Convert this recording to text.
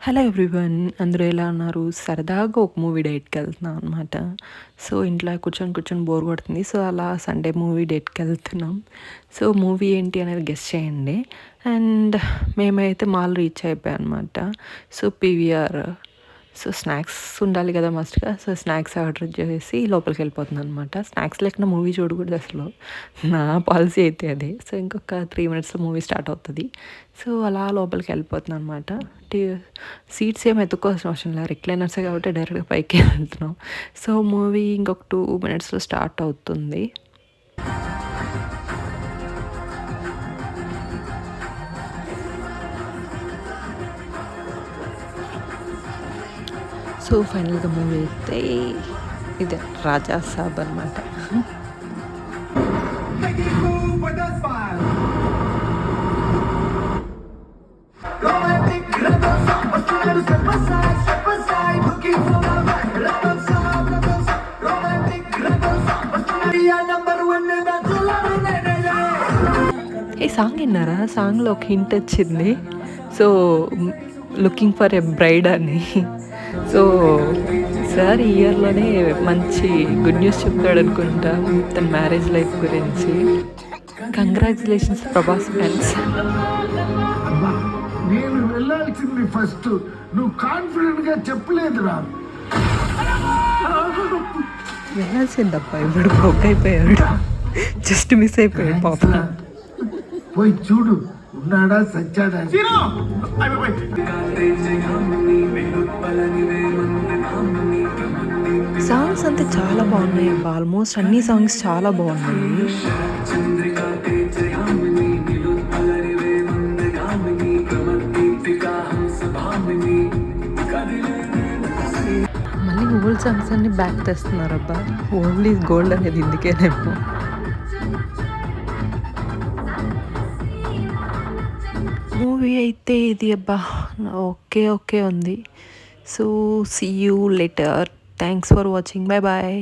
Hello everyone, అందరూ ఎలా ఉన్నారు? సరదాగా ఒక మూవీ డేట్కి వెళ్తున్నాం అనమాట. సో ఇంట్లో కూర్చొని కూర్చొని బోర్ కొడుతుంది. సో అలా సండే మూవీ డేట్కి వెళ్తున్నాం. సో మూవీ ఏంటి అనేది గెస్ చేయండి. అండ్ మేమైతే మాల్ రీచ్ అయిపోయాం అనమాట. So PVR. సో స్నాక్స్ ఉండాలి కదా మస్ట్గా. సో స్నాక్స్ ఆర్డర్ చేసి లోపలికి వెళ్ళిపోతున్నాను అనమాట. స్నాక్స్ లేకుండా మూవీ చూడకూడదు అసలు, నా పాలసీ అయితే అదే. సో ఇంకొక 3 minutesలో మూవీ స్టార్ట్ అవుతుంది. సో అలా లోపలికి వెళ్ళిపోతున్నాను అనమాట. సీట్స్ ఏమి ఎత్తుకోవాల్సిన అవసరం లేదు, రిక్లైనర్సే కాబట్టి డైరెక్ట్గా పైకి వెళ్తున్నాం. సో మూవీ ఇంకొక 2 minutesలో స్టార్ట్ అవుతుంది. సో ఫైనల్గా మూవీ అయితే ఇదే రాజా సాబ్ అనమాట. ఈ సాంగ్ విన్నారా? సాంగ్లో ఒక హింట్ వచ్చింది. So looking for a braid అని. సో సార్ ఈ ఇయర్లోనే మంచి గుడ్ న్యూస్ చెప్తాడు అనుకుంటా తన మ్యారేజ్ లైఫ్ గురించి. Congratulations Prabhas fans. నేను వెళ్ళాల్సింది ఫస్ట్, నువ్వు కాన్ఫిడెంట్ గా చెప్పలేదురా. వెళ్ళాల్సిందబ్బా, ఇప్పుడు బ్రోక్ అయిపోయాడు, జస్ట్ మిస్ అయిపోయాడు పాప. పోయి చూడు, ఉన్నాడా సచ్చాడా. సాంగ్స్ అంతా చాలా బాగున్నాయి అబ్బా, ఆల్మోస్ట్ అన్ని సాంగ్స్ చాలా బాగున్నాయి. మళ్ళీ ఓల్డ్ సాంగ్స్ అన్ని బ్యాక్ తెస్తున్నారు అబ్బా. ఓల్డ్ ఈజ్ గోల్డ్ అనేది ఇందుకేనేమో. మూవీ అయితే ఇది అబ్బా, ఓకే ఉంది. So see you later. Thanks for watching. Bye bye.